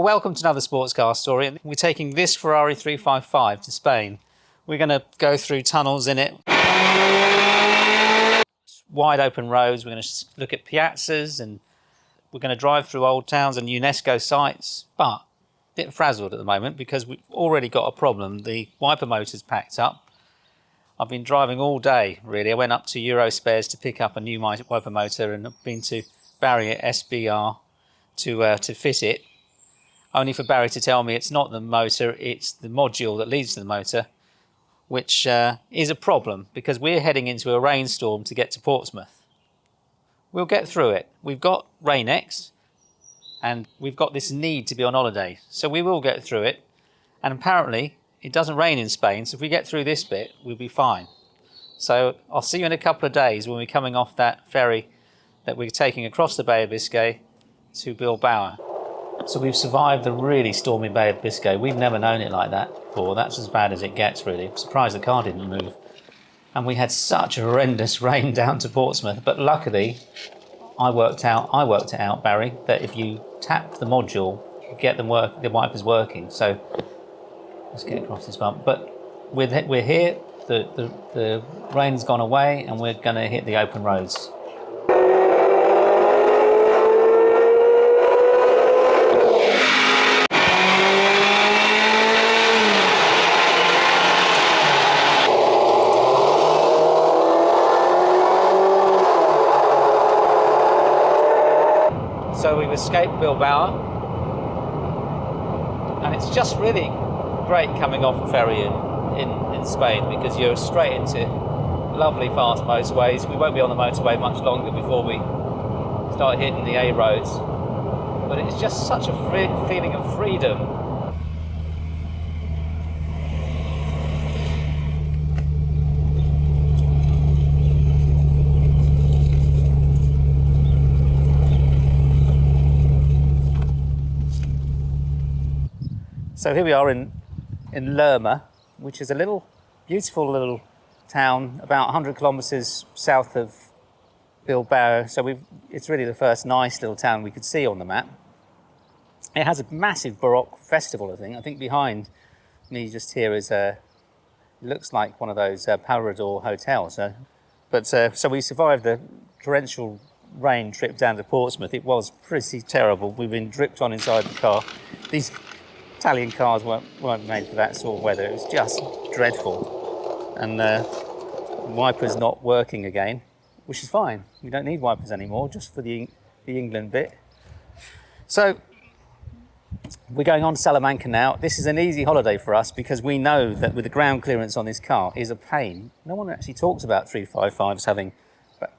Well, welcome to another sports car story. We're taking this Ferrari 355 to Spain. We're going to go through tunnels in it, wide open roads. We're going to look at piazzas and we're going to drive through old towns and Unesco sites. But a bit frazzled at the moment because we've already got a problem. The wiper motor's packed up. I've been driving all day, really. I went up to Euro Spares to pick up a new wiper motor and I've been to Barry at SBR to fit it. Only for Barry to tell me it's not the motor, it's the module that leads to the motor, which is a problem because we're heading into a rainstorm to get to Portsmouth. We'll get through it. We've got Rain-X and we've got this need to be on holiday, so we will get through it. And apparently it doesn't rain in Spain, so if we get through this bit, we'll be fine. So I'll see you in a couple of days when we're coming off that ferry that we're taking across the Bay of Biscay to Bilbao. So we've survived the really stormy Bay of Biscay. We've never known it like that before. That's as bad as it gets, really. I'm surprised the car didn't move. And we had such horrendous rain down to Portsmouth. But luckily, I worked it out, Barry, that if you tap the module, you get the wipers working. So let's get across this bump. But we're here. The rain's gone away, and we're going to hit the open roads. So we've escaped Bilbao, and it's just really great coming off a ferry in Spain because you're straight into lovely fast motorways. We won't be on the motorway much longer before we start hitting the A roads, but it's just such a feeling of freedom. So here we are in Lerma, which is a beautiful little town about 100 kilometres south of Bilbao. So it's really the first nice little town we could see on the map. It has a massive Baroque festival, I think behind me just here is it looks like one of those Parador hotels. So we survived the torrential rain trip down to Portsmouth. It was pretty terrible. We've been dripped on inside the car. These Italian cars weren't made for that sort of weather. It was just dreadful. And wipers not working again, which is fine. We don't need wipers anymore, just for the England bit. So we're going on to Salamanca now. This is an easy holiday for us because we know that with the ground clearance on this car is a pain. No one actually talks about 355s having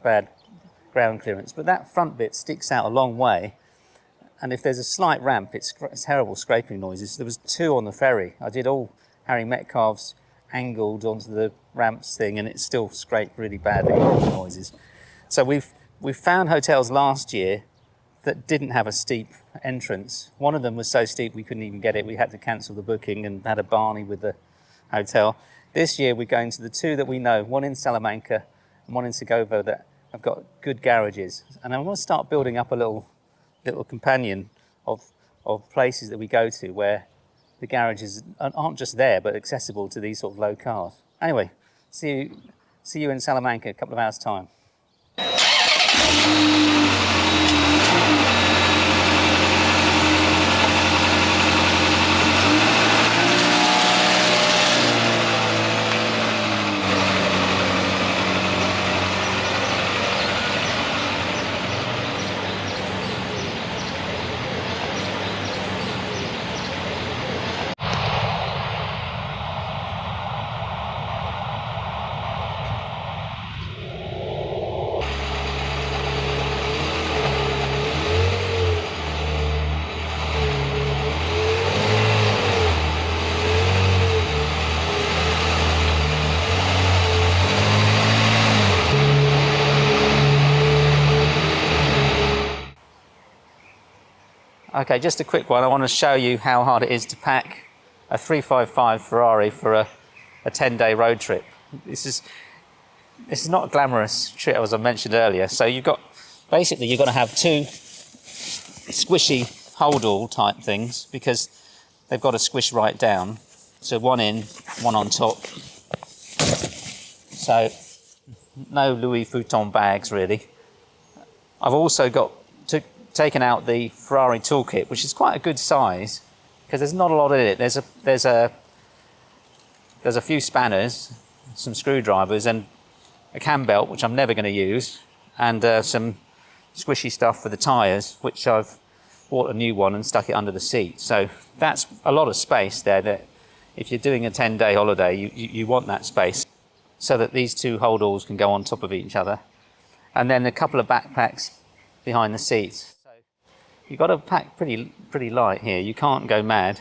bad ground clearance, but that front bit sticks out a long way. And if there's a slight ramp, it's terrible scraping noises. There was 2 on the ferry. I did all Harry Metcalf's angled onto the ramps thing, and it still scraped really badly noises. So we've found hotels last year that didn't have a steep entrance. One of them was so steep we couldn't even get it. We had to cancel the booking and had a Barney with the hotel. This year we're going to the 2 that we know, one in Salamanca and one in Segovia, that have got good garages. And I want to start building up a little companion of places that we go to where the garages aren't just there but accessible to these sort of low cars. Anyway, see you in Salamanca in a couple of hours' time. Okay, just a quick one. I want to show you how hard it is to pack a 355 Ferrari for a 10-day road trip. This is not a glamorous trip, as I mentioned earlier. So you've got to have 2 squishy hold-all type things because they've got to squish right down. So one in, one on top. So no Louis Vuitton bags really. I've also taken out the Ferrari toolkit, which is quite a good size because there's not a lot in it. There's a few spanners, some screwdrivers, and a cam belt, which I'm never going to use, and some squishy stuff for the tyres, which I've bought a new one and stuck it under the seat. So that's a lot of space there that if you're doing a 10-day holiday, you want that space so that these two hold-alls can go on top of each other. And then a couple of backpacks behind the seats. So you've got to pack pretty light here. You can't go mad.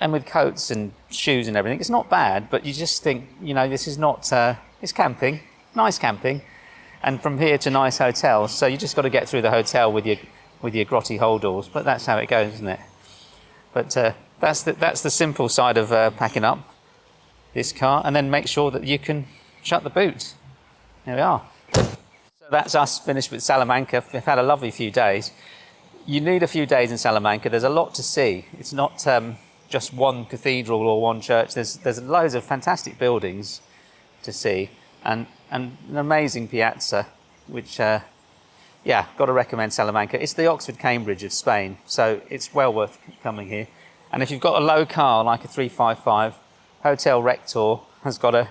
And with coats and shoes and everything, it's not bad, but you just think, you know, this is not, it's camping, nice camping, and from here to nice hotels. So you just got to get through the hotel with your grotty hold-alls, but that's how it goes, isn't it? But that's the simple side of packing up this car, and then make sure that you can shut the boot. There we are. So that's us finished with Salamanca. We've had a lovely few days. You need a few days in Salamanca. There's a lot to see. It's not just one cathedral or one church. There's loads of fantastic buildings to see, and an amazing piazza, which got to recommend Salamanca. It's the Oxford-Cambridge of Spain, so it's well worth coming here. And if you've got a low car like a 355, Hotel Rector has got a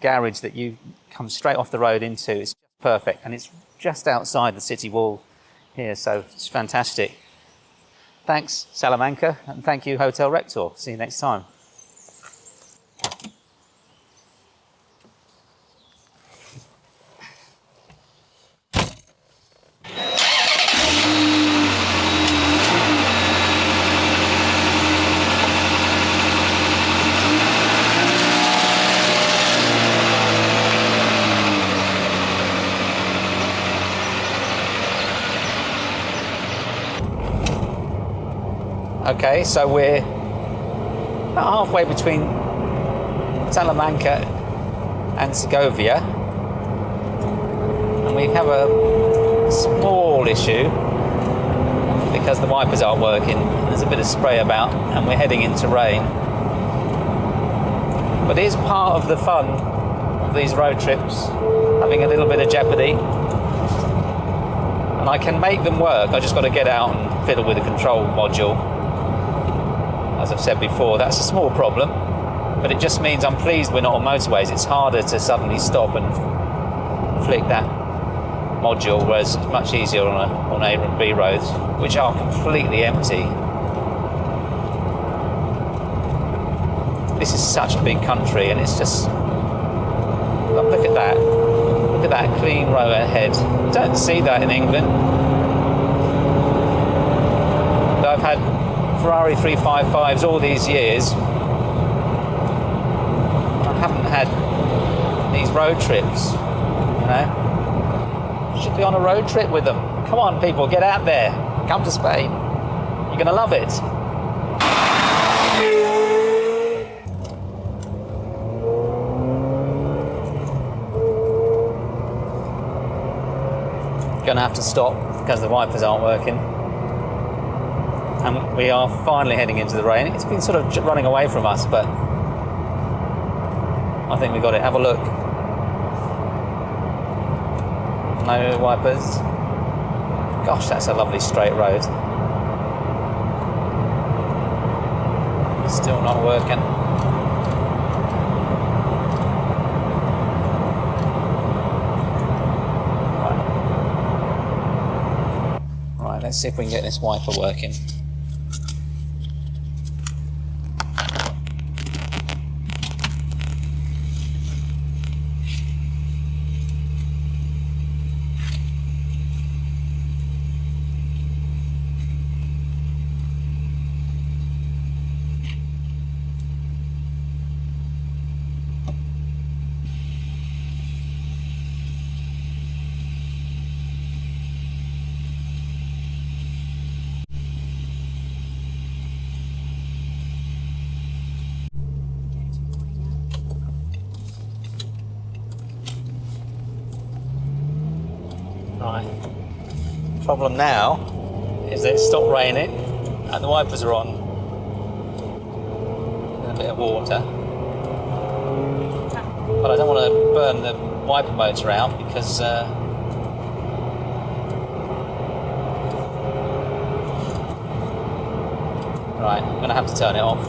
garage that you come straight off the road into. It's perfect, and it's just outside the city wall here, so it's fantastic. Thanks, Salamanca, and thank you, Hotel Rector. See you next time. Okay, so we're about halfway between Salamanca and Segovia, and we have a small issue because the wipers aren't working. There's a bit of spray about and we're heading into rain. But it is part of the fun of these road trips, having a little bit of jeopardy. And I can make them work, I just got to get out and fiddle with the control module. As I've said before, that's a small problem, but it just means I'm pleased we're not on motorways. It's harder to suddenly stop and flick that module, whereas it's much easier on A and B roads, which are completely empty. This is such a big country, and it's just, look at that. Look at that clean road ahead. You don't see that in England. I've had Ferrari 355s all these years. I haven't had these road trips, you know. Should be on a road trip with them. Come on, people, get out there. Come to Spain. You're going to love it. Going to have to stop because the wipers aren't working. And we are finally heading into the rain. It's been sort of running away from us, but I think we got it. Have a look. No wipers. Gosh, that's a lovely straight road. Still not working. Right, let's see if we can get this wiper working. Right. Problem now is that it stopped raining. And the wipers are on. And a bit of water. But I don't want to burn the wiper motor out because right, I'm going to have to turn it off.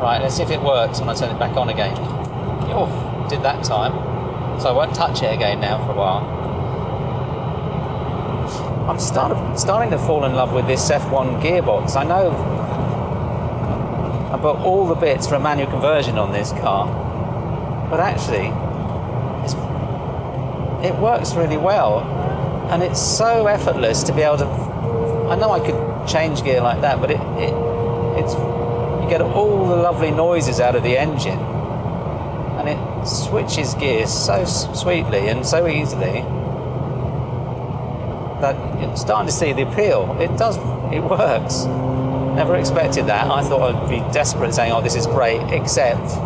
Right, let's see if it works when I turn it back on again. Oh, did that time. So I won't touch it again now for a while. I'm starting to fall in love with this F1 gearbox. I know I bought all the bits for a manual conversion on this car, but actually it works really well, and it's so effortless to be able to. I know I could change gear like that, but it's you get all the lovely noises out of the engine, and it switches gears so sweetly and so easily that you're starting to see the appeal. It works. Never expected that. I thought I'd be desperate saying, oh, this is great, except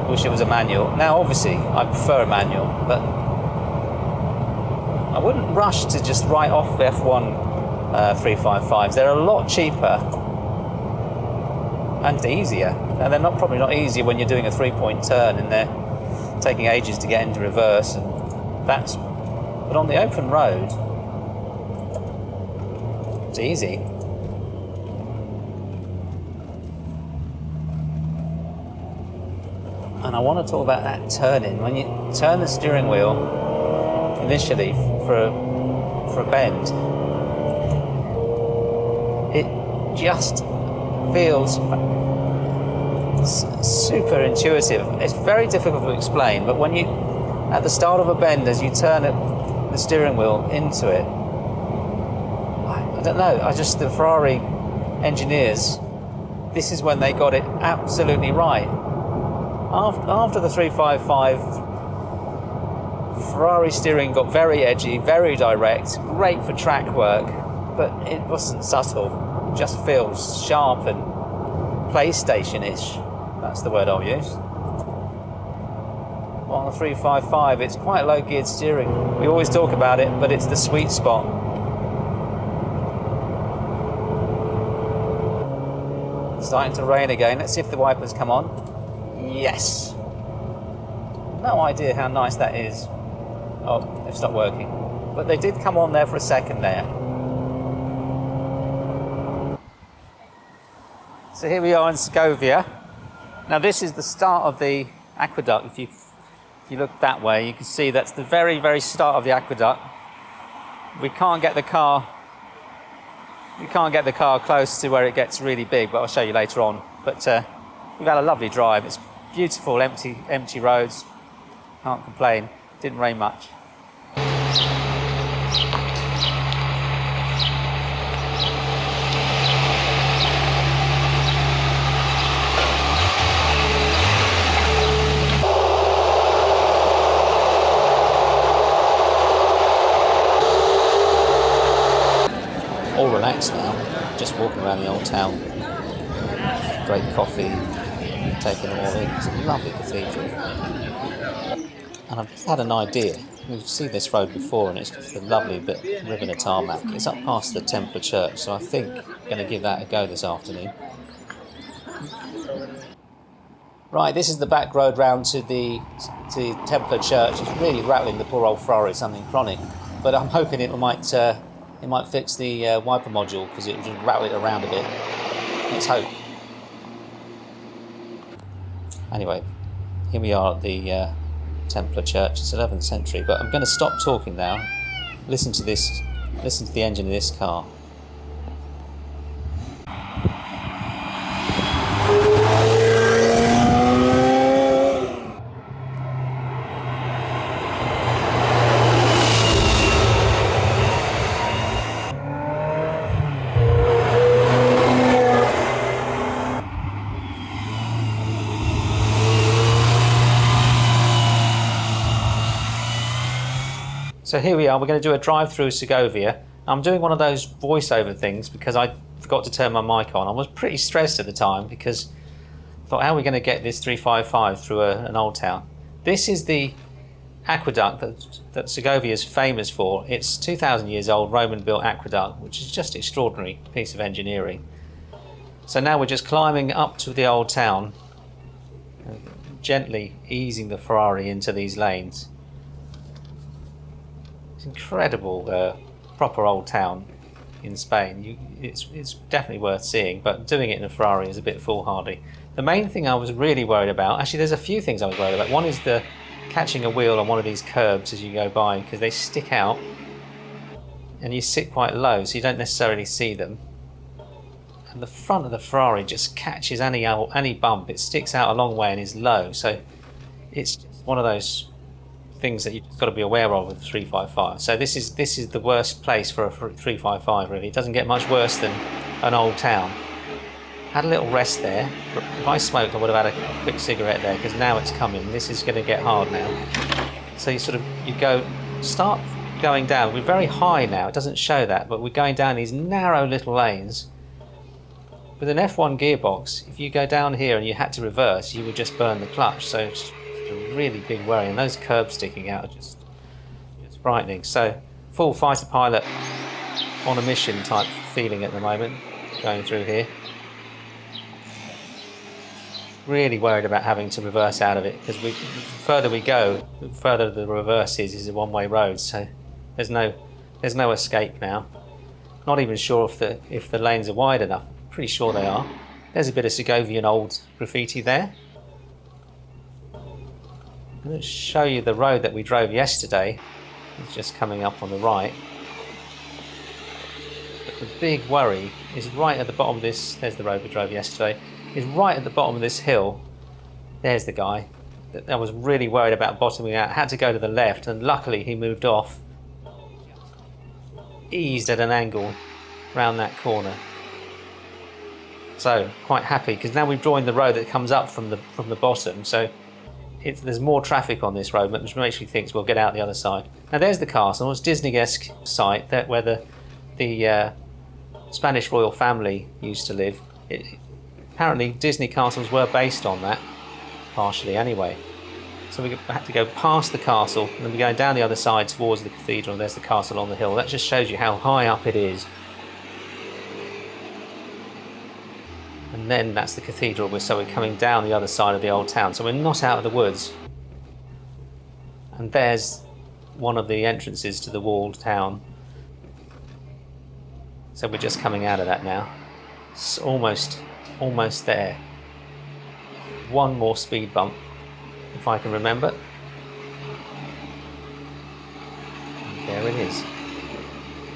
wish it was a manual. Now, obviously, I prefer a manual, but I wouldn't rush to just write off F1 355s. They're a lot cheaper and easier. And they're probably not easier when you're doing a 3-point turn and they're taking ages to get into reverse. But on the open road, it's easy. And I want to talk about that turning. When you turn the steering wheel initially for a bend, it just feels super intuitive. It's very difficult to explain, but when you, at the start of a bend, as you turn the steering wheel into it, I don't know, the Ferrari engineers, this is when they got it absolutely right. After the 355, Ferrari steering got very edgy, very direct, great for track work, but it wasn't subtle. It just feels sharp and PlayStation-ish. That's the word I'll use. On the 355, it's quite low-geared steering. We always talk about it, but it's the sweet spot. It's starting to rain again. Let's see if the wipers come on. Yes. No idea how nice that is. Oh, they've stopped working. But they did come on there for a second there. So here we are in Segovia. Now this is the start of the aqueduct. If you look that way, you can see that's the very, very start of the aqueduct. We can't get the car close to where it gets really big, but I'll show you later on. But we've had a lovely drive. It's beautiful, empty roads. Can't complain. Didn't rain much. All relaxed now, just walking around the old town. Great coffee, taking it all in. It's a lovely cathedral. And I've just had an idea. We've seen this road before, and it's just a lovely bit ribbon of tarmac. It's up past the Templar Church, so I think I'm going to give that a go this afternoon. Right, this is the back road round to the Templar Church. It's really rattling the poor old Ferrari, something chronic. But I'm hoping it might fix the wiper module, because it will just rattle it around a bit. Let's hope. Anyway, here we are at the Templar Church. It's 11th century, but I'm going to stop talking now. Listen to the engine of this car. So here we are, we're going to do a drive through Segovia. I'm doing one of those voiceover things because I forgot to turn my mic on. I was pretty stressed at the time because I thought, how are we going to get this 355 through an old town? This is the aqueduct that Segovia is famous for. It's 2,000 years old, Roman-built aqueduct, which is just an extraordinary piece of engineering. So now we're just climbing up to the old town, gently easing the Ferrari into these lanes. It's incredible, proper old town in Spain. It's definitely worth seeing, but doing it in a Ferrari is a bit foolhardy. The main thing I was really worried about, actually there's a few things I was worried about. One is the catching a wheel on one of these curbs as you go by, because they stick out and you sit quite low, so you don't necessarily see them. And the front of the Ferrari just catches any bump. It sticks out a long way and is low, so it's just one of those things that you've just got to be aware of with the 355. So this is the worst place for a 355 really. It doesn't get much worse than an old town. Had a little rest there. If I smoked I would have had a quick cigarette there, because now it's coming. This is going to get hard now. So you start going down. We're very high now, it doesn't show that, but we're going down these narrow little lanes. With an F1 gearbox, if you go down here and you had to reverse, you would just burn the clutch. So it's a really big worry, and those curbs sticking out are just frightening. So full fighter pilot on a mission type feeling at the moment, going through here. Really worried about having to reverse out of it, because the further we go, the further the reverse is a one-way road. So there's no escape now. Not even sure if the lanes are wide enough. Pretty sure they are. There's a bit of Segovian old graffiti there. I'm going to show you the road that we drove yesterday. It's just coming up on the right. But the big worry is right at the bottom of this. There's the road we drove yesterday. Is right at the bottom of this hill. There's the guy. I was really worried about bottoming out. Had to go to the left, and luckily he moved off. Eased at an angle round that corner. So quite happy, because now we've joined the road that comes up from the bottom. So there's more traffic on this road, which makes me think we'll get out the other side. Now there's the castle. It's Disney-esque site where the Spanish royal family used to live. Apparently Disney castles were based on that, partially anyway. So we had to go past the castle, and then we're going down the other side towards the cathedral, and there's the castle on the hill. That just shows you how high up it is. And then that's the cathedral, so we're coming down the other side of the old town. So we're not out of the woods. And there's one of the entrances to the walled town. So we're just coming out of that now. It's almost there. One more speed bump, if I can remember. And there it is.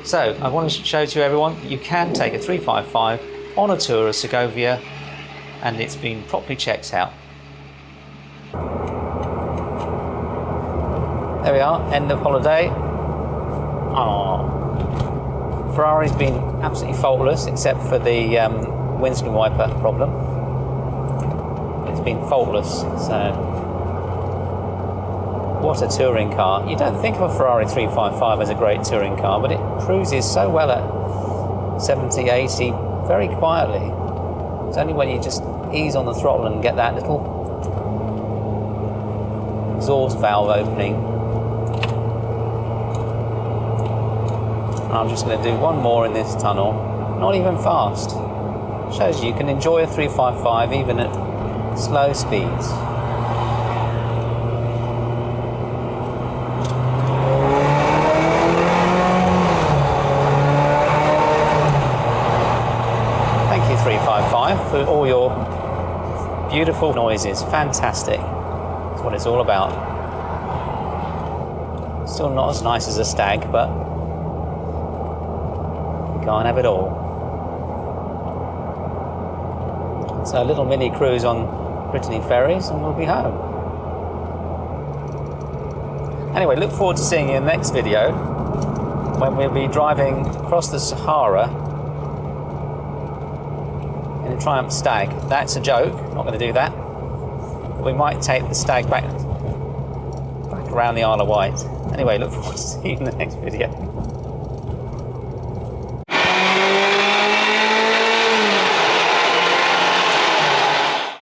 So I want to show to everyone, you can take a 355 on a tour of Segovia, and it's been properly checked out. There we are, end of holiday. Oh, Ferrari's been absolutely faultless, except for the windscreen wiper problem. It's been faultless. So what a touring car. You don't think of a Ferrari 355 as a great touring car, but it cruises so well at 70, 80, very quietly. It's only when you just ease on the throttle and get that little exhaust valve opening. And I'm just going to do one more in this tunnel, not even fast. Shows you can enjoy a 355 even at slow speeds. For all your beautiful noises. Fantastic. That's what it's all about. Still not as nice as a stag, but you can't have it all. So a little mini cruise on Brittany ferries and we'll be home. Anyway, look forward to seeing you in the next video when we'll be driving across the Sahara in a Triumph Stag. That's a joke, not going to do that. We might take the Stag back around the Isle of Wight. Anyway, look forward to seeing you in the next video.